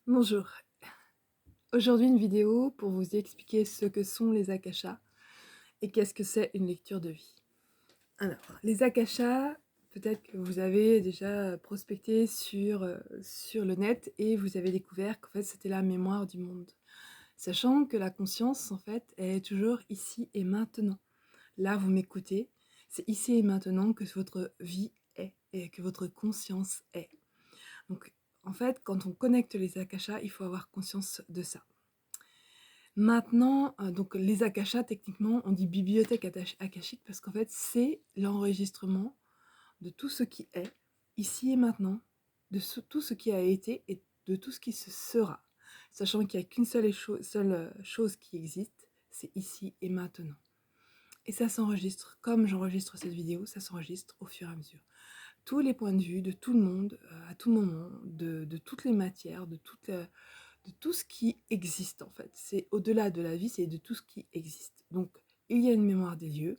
Bonjour, aujourd'hui une vidéo pour vous expliquer ce que sont les akashas et qu'est-ce que c'est une lecture de vie. Alors, les akashas, peut-être que vous avez déjà prospecté sur le net et vous avez découvert qu'en fait c'était la mémoire du monde. Sachant que la conscience en fait elle est toujours ici et maintenant. Là vous m'écoutez, c'est ici et maintenant que votre vie est et que votre conscience est. Donc en fait quand on connecte les akashas, il faut avoir conscience de ça. Maintenant, donc les akashas techniquement, on dit bibliothèque akashique parce qu'en fait, c'est l'enregistrement de tout ce qui est, ici et maintenant, tout ce qui a été et de tout ce qui se sera. Sachant qu'il n'y a qu'une seule chose qui existe, c'est ici et maintenant. Et ça s'enregistre, comme j'enregistre cette vidéo, ça s'enregistre au fur et à mesure. Tous les points de vue de tout le monde, à tout moment, de toutes les matières, de tout ce qui existe en fait. C'est au-delà de la vie, c'est de tout ce qui existe. Donc il y a une mémoire des lieux,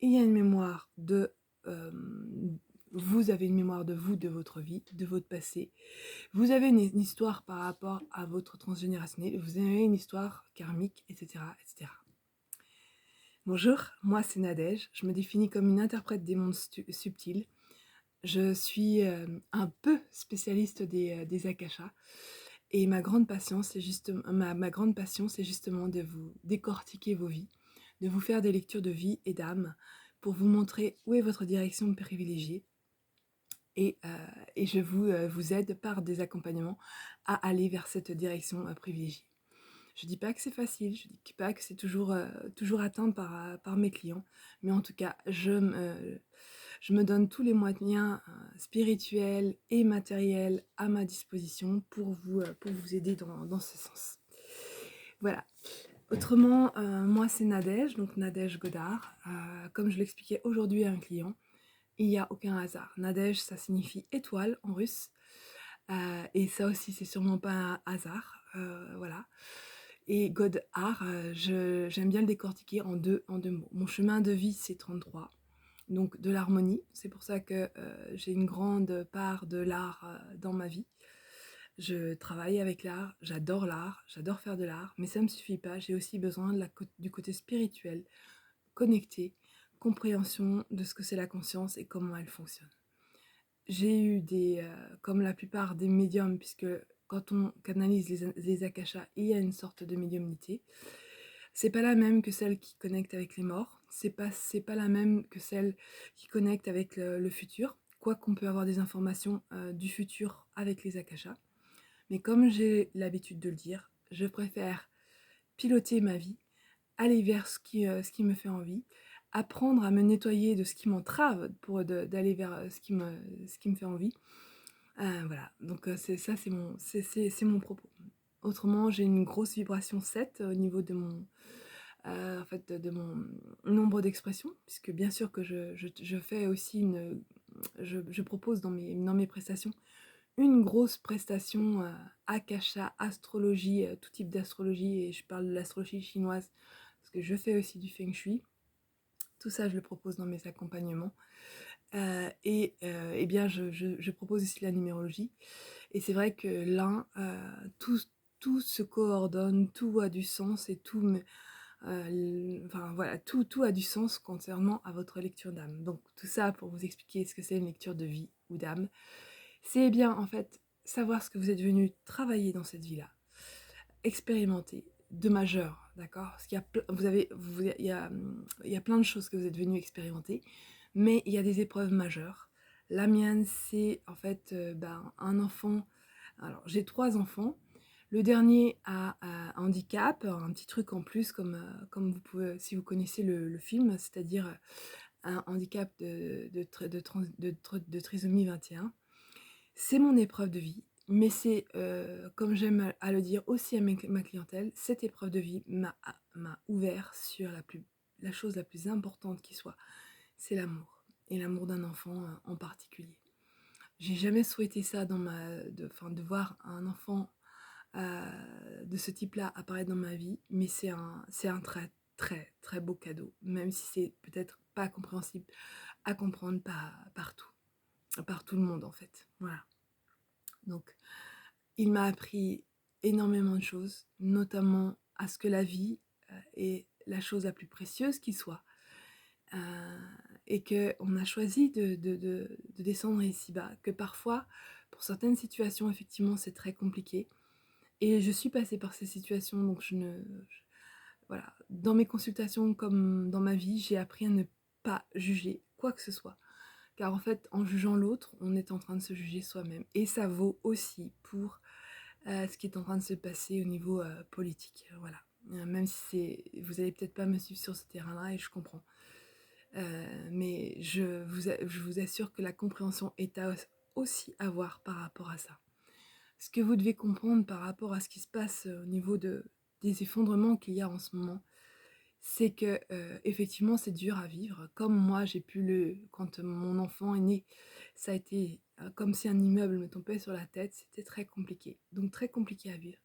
il y a une mémoire de... vous avez une mémoire de vous, de votre vie, de votre passé. Vous avez une histoire par rapport à votre transgénérationnel, vous avez une histoire karmique, etc. etc. Bonjour, moi c'est Nadège, je me définis comme une interprète des mondes subtils. Je suis un peu spécialiste des akashas. Et ma grande passion, c'est justement de vous décortiquer vos vies, de vous faire des lectures de vie et d'âme pour vous montrer où est votre direction privilégiée. Et je vous aide par des accompagnements à aller vers cette direction privilégiée. Je dis pas que c'est facile, je dis pas que c'est toujours atteint par mes clients, mais en tout cas, je me donne tous les moyens spirituels et matériels à ma disposition pour vous aider dans ce sens. Voilà. Autrement, moi c'est Nadège, donc Nadège Godard. Comme je l'expliquais aujourd'hui à un client, il n'y a aucun hasard. Nadège, ça signifie étoile en russe. Et ça aussi, c'est sûrement pas un hasard. Voilà. Et Godard, j'aime bien le décortiquer en deux mots. Mon chemin de vie, c'est 33. Donc de l'harmonie, c'est pour ça que j'ai une grande part de l'art dans ma vie. Je travaille avec l'art, j'adore faire de l'art, mais ça ne me suffit pas, j'ai aussi besoin du côté spirituel, connecté, compréhension de ce que c'est la conscience et comment elle fonctionne. J'ai eu comme la plupart des médiums, puisque quand on canalise les akashas, il y a une sorte de médiumnité. C'est pas la même que celle qui connecte avec les morts, c'est pas la même que celle qui connecte avec le futur, quoiqu'on peut avoir des informations du futur avec les akashas. Mais comme j'ai l'habitude de le dire, je préfère piloter ma vie, aller vers ce qui me fait envie, apprendre à me nettoyer de ce qui m'entrave pour d'aller vers ce qui me fait envie. Voilà, donc c'est mon propos. Autrement, j'ai une grosse vibration 7 au niveau de mon, en fait, de mon nombre d'expressions, puisque bien sûr que je fais aussi je propose dans mes prestations une grosse prestation akasha, astrologie, tout type d'astrologie, et je parle de l'astrologie chinoise, parce que je fais aussi du feng shui. Tout ça, je le propose dans mes accompagnements. Et bien, je propose aussi la numérologie. Et c'est vrai que là, tout se coordonne, tout a du sens et enfin voilà, tout a du sens concernant à votre lecture d'âme. Donc tout ça pour vous expliquer ce que c'est une lecture de vie ou d'âme. C'est bien en fait savoir ce que vous êtes venu travailler dans cette vie-là, expérimenter de majeur, d'accord? Parce qu'il y a, il y a plein de choses que vous êtes venu expérimenter, mais il y a des épreuves majeures. La mienne, c'est en fait un enfant. Alors j'ai 3 enfants. Le dernier a un handicap, un petit truc en plus, comme vous pouvez, si vous connaissez le film, c'est-à-dire un handicap de trisomie 21. C'est mon épreuve de vie, mais c'est, comme j'aime à le dire aussi à ma clientèle, cette épreuve de vie m'a ouvert sur la chose la plus importante qui soit, c'est l'amour, et l'amour d'un enfant en particulier. J'ai jamais souhaité ça de voir un enfant de ce type-là apparaître dans ma vie, mais c'est un très très très beau cadeau, même si c'est peut-être pas compréhensible à comprendre par tout le monde en fait. Voilà. Donc il m'a appris énormément de choses, notamment à ce que la vie est la chose la plus précieuse qui soit, heu et qu'on a choisi de descendre ici-bas, que parfois, pour certaines situations, effectivement, c'est très compliqué et je suis passée par ces situations, donc voilà. Dans mes consultations comme dans ma vie, j'ai appris à ne pas juger quoi que ce soit. Car en fait, en jugeant l'autre, on est en train de se juger soi-même et ça vaut aussi pour, ce qui est en train de se passer au niveau, politique, voilà. Même si vous allez peut-être pas me suivre sur ce terrain-là et je comprends. Mais je vous assure que la compréhension est à aussi avoir par rapport à ça. Ce que vous devez comprendre par rapport à ce qui se passe, au niveau des effondrements qu'il y a en ce moment, c'est que, effectivement, c'est dur à vivre. Comme moi, j'ai pu quand mon enfant est né, ça a été, comme si un immeuble me tombait sur la tête, c'était très compliqué, donc très compliqué à vivre.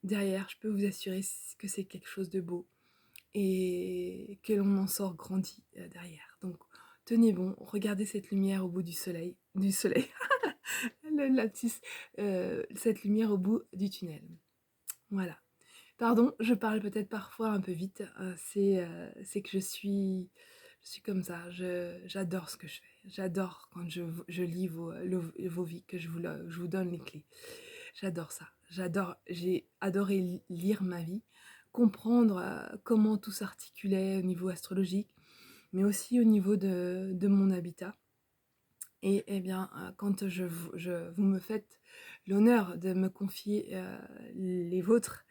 Derrière, je peux vous assurer que c'est quelque chose de beau et que l'on en sort grandi, derrière. Donc tenez bon, regardez cette lumière au bout du soleil, le lapsus, cette lumière au bout du tunnel. Voilà. Pardon, je parle peut-être parfois un peu vite, c'est que je suis comme ça, j'adore ce que je fais. J'adore quand je lis vos vies, que je vous donne les clés. J'adore ça. J'ai adoré lire ma vie, comprendre, comment tout s'articulait au niveau astrologique, mais aussi au niveau de mon habitat et bien, quand vous me faites l'honneur de me confier, les vôtres,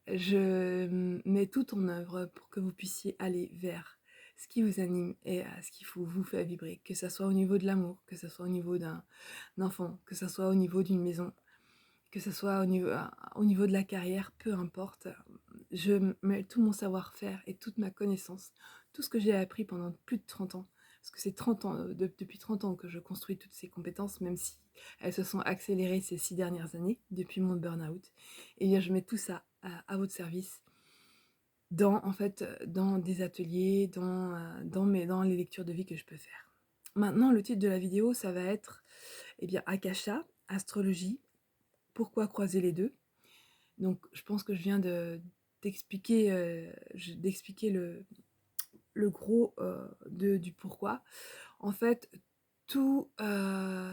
je mets tout en œuvre pour que vous puissiez aller vers ce qui vous anime et ce qui vous fait vibrer, que ça soit au niveau de l'amour, que ça soit au niveau d'un enfant, que ça soit au niveau d'une maison, que ça soit au niveau de la carrière, peu importe. Je mets tout mon savoir-faire et toute ma connaissance, tout ce que j'ai appris pendant plus de 30 ans, parce que c'est 30 ans, depuis 30 ans que je construis toutes ces compétences, même si elles se sont accélérées ces 6 dernières années, depuis mon burn-out. Et bien je mets tout ça à votre service en fait, dans des ateliers, dans les lectures de vie que je peux faire. Maintenant, le titre de la vidéo, ça va être, eh bien, Akasha, astrologie, pourquoi croiser les deux? Donc je pense que je viens d'expliquer, d'expliquer le gros, du pourquoi. En fait, tout,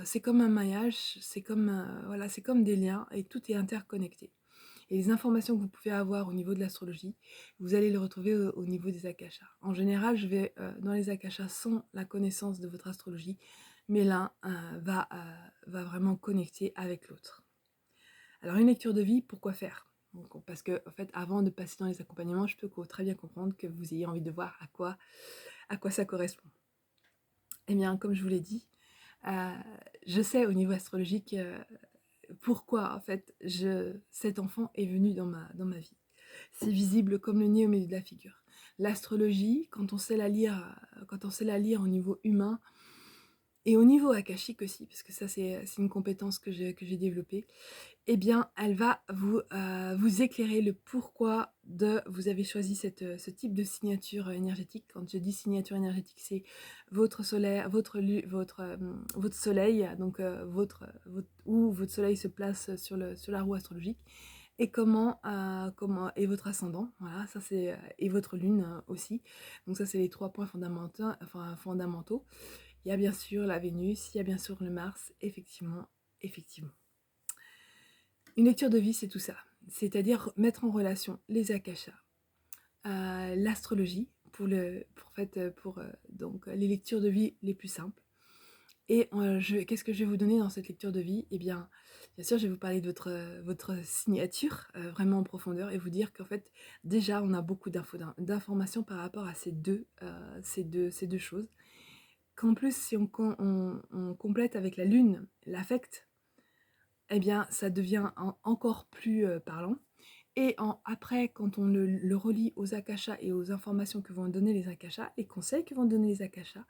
c'est comme un maillage, c'est comme, voilà, c'est comme des liens et tout est interconnecté. Et les informations que vous pouvez avoir au niveau de l'astrologie, vous allez les retrouver au niveau des akashas. En général, je vais, dans les akashas sans la connaissance de votre astrologie, mais l'un, va vraiment connecter avec l'autre. Alors une lecture de vie, pourquoi faire? Donc, parce que en fait, avant de passer dans les accompagnements, je peux très bien comprendre que vous ayez envie de voir à quoi ça correspond. Eh bien, comme je vous l'ai dit, heu, je sais au niveau astrologique, pourquoi en fait cet enfant est venu dans ma vie. C'est visible comme le nez au milieu de la figure. L'astrologie, quand on sait la lire au niveau humain, et au niveau akashique aussi, parce que ça c'est une compétence que j'ai développée, eh bien elle va vous éclairer le pourquoi vous avez choisi ce type de signature énergétique. Quand je dis signature énergétique, c'est votre soleil, votre soleil, donc où votre soleil se place sur la roue astrologique, et comment est votre ascendant, voilà, ça c'est, et votre lune aussi. Donc ça c'est les 3 points fondamentaux. Il y a bien sûr la Vénus, il y a bien sûr le Mars, effectivement, effectivement. Une lecture de vie, c'est tout ça. C'est-à-dire mettre en relation les akashas, l'astrologie, donc les lectures de vie les plus simples. Et qu'est-ce que je vais vous donner dans cette lecture de vie? Eh bien sûr, je vais vous parler de votre signature, vraiment en profondeur, et vous dire qu'en fait, déjà, on a beaucoup d'informations par rapport à ces deux choses. Qu'en plus, si on complète avec la lune, l'affect, eh bien, ça devient encore plus parlant. Et après, quand on le relie aux akashas et aux informations que vont donner les akashas, les conseils que vont donner les akashas,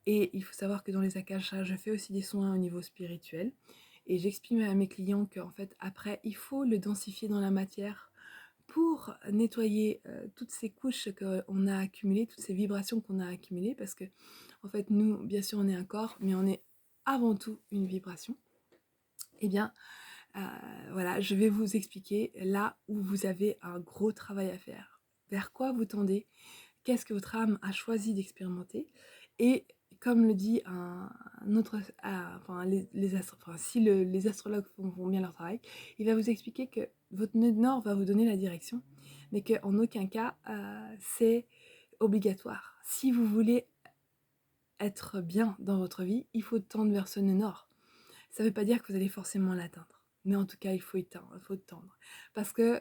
et il faut savoir que dans les akashas, je fais aussi des soins au niveau spirituel. Et j'explique à mes clients qu'en fait, après, il faut le densifier dans la matière pour nettoyer toutes ces couches qu'on a accumulées, toutes ces vibrations qu'on a accumulées, parce que en fait, nous, bien sûr, on est un corps, mais on est avant tout une vibration. Eh bien, voilà, je vais vous expliquer là où vous avez un gros travail à faire. Vers quoi vous tendez? Qu'est-ce que votre âme a choisi d'expérimenter? Et comme le dit un autre, enfin si les astrologues font bien leur travail, il va vous expliquer que votre nœud nord va vous donner la direction, mais qu'en aucun cas c'est obligatoire. Si vous voulez être bien dans votre vie, il faut tendre vers ce nœud nord. Ça ne veut pas dire que vous allez forcément l'atteindre, mais en tout cas il faut tendre. Parce que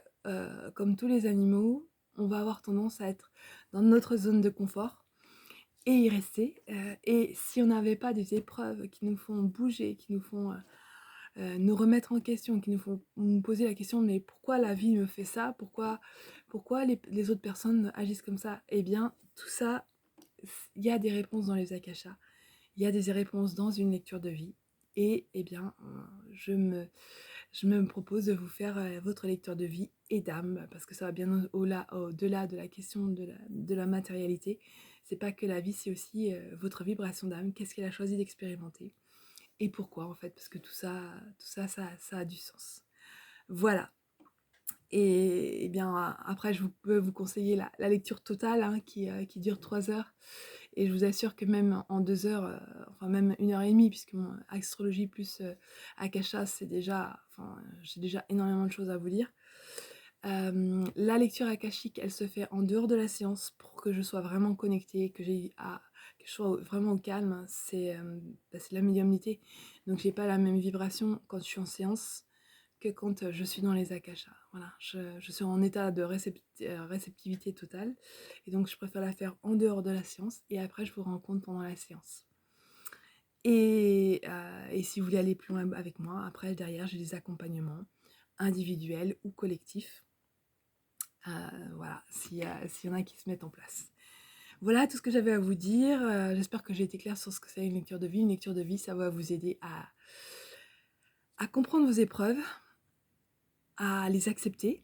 comme tous les animaux, on va avoir tendance à être dans notre zone de confort et y rester. Et si on n'avait pas des épreuves qui nous font bouger, qui nous font nous remettre en question, qui nous font nous poser la question mais pourquoi la vie me fait ça, pourquoi les autres personnes agissent comme ça, eh bien tout ça, il y a des réponses dans les akashas, il y a des réponses dans une lecture de vie. Et eh bien, je me propose de vous faire votre lecture de vie et d'âme, parce que ça va bien au-delà de la question de la matérialité. C'est pas que la vie, c'est aussi votre vibration d'âme. Qu'est-ce qu'elle a choisi d'expérimenter et pourquoi en fait, parce que ça a du sens. Voilà. Et, bien après, je peux vous conseiller la lecture totale hein, qui dure 3 heures. Et je vous assure que même en 2 heures, enfin même 1 heure et demie, puisque mon astrologie plus akasha, c'est déjà, enfin, j'ai déjà énormément de choses à vous dire. La lecture akashique, elle se fait en dehors de la séance pour que je sois vraiment connectée, que je sois vraiment au calme. C'est la médiumnité, donc j'ai pas la même vibration quand je suis en séance que quand je suis dans les akashas. Voilà, je suis en état de réceptivité totale, et donc je préfère la faire en dehors de la séance, et après je vous rencontre pendant la séance. Et si vous voulez aller plus loin avec moi, après derrière j'ai des accompagnements individuels ou collectifs. Voilà, s'il y en a qui se mettent en place. Voilà tout ce que j'avais à vous dire. J'espère que j'ai été claire sur ce que c'est une lecture de vie. Une lecture de vie, ça va vous aider à comprendre vos épreuves, à les accepter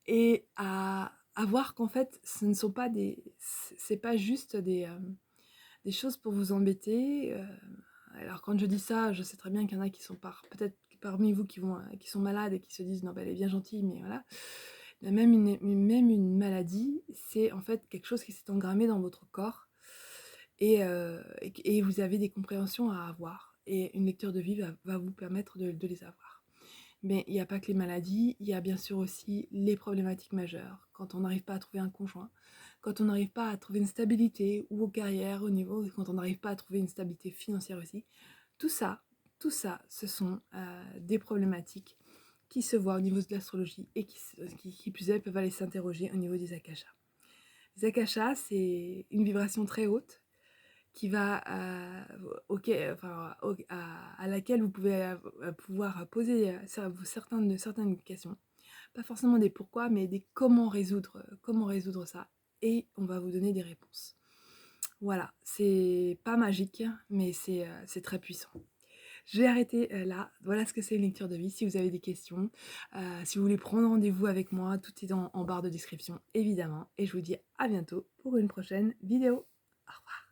et à voir qu'en fait, ce ne sont pas c'est pas juste des choses pour vous embêter. Alors quand je dis ça, je sais très bien qu'il y en a qui sont peut-être parmi vous qui sont malades et qui se disent non, bah, elle est bien gentille, mais voilà. Mais même une maladie, c'est en fait quelque chose qui s'est engrammé dans votre corps, et vous avez des compréhensions à avoir. Et une lecture de vie va vous permettre de les avoir. Mais il n'y a pas que les maladies, il y a bien sûr aussi les problématiques majeures. Quand on n'arrive pas à trouver un conjoint, quand on n'arrive pas à trouver une stabilité ou aux carrières, au niveau, quand on n'arrive pas à trouver une stabilité financière aussi. Tout ça, ce sont des problématiques qui se voient au niveau de l'astrologie et qui plus est peuvent aller s'interroger au niveau des akashas. Les akashas, c'est une vibration très haute qui va à laquelle vous pouvez pouvoir poser certaines questions. Pas forcément des pourquoi, mais des comment résoudre ça. Et on va vous donner des réponses. Voilà, c'est pas magique, mais c'est très puissant. Je vais arrêter là. Voilà ce que c'est une lecture de vie. Si vous avez des questions, si vous voulez prendre rendez-vous avec moi, tout est en barre de description, évidemment. Et je vous dis à bientôt pour une prochaine vidéo. Au revoir.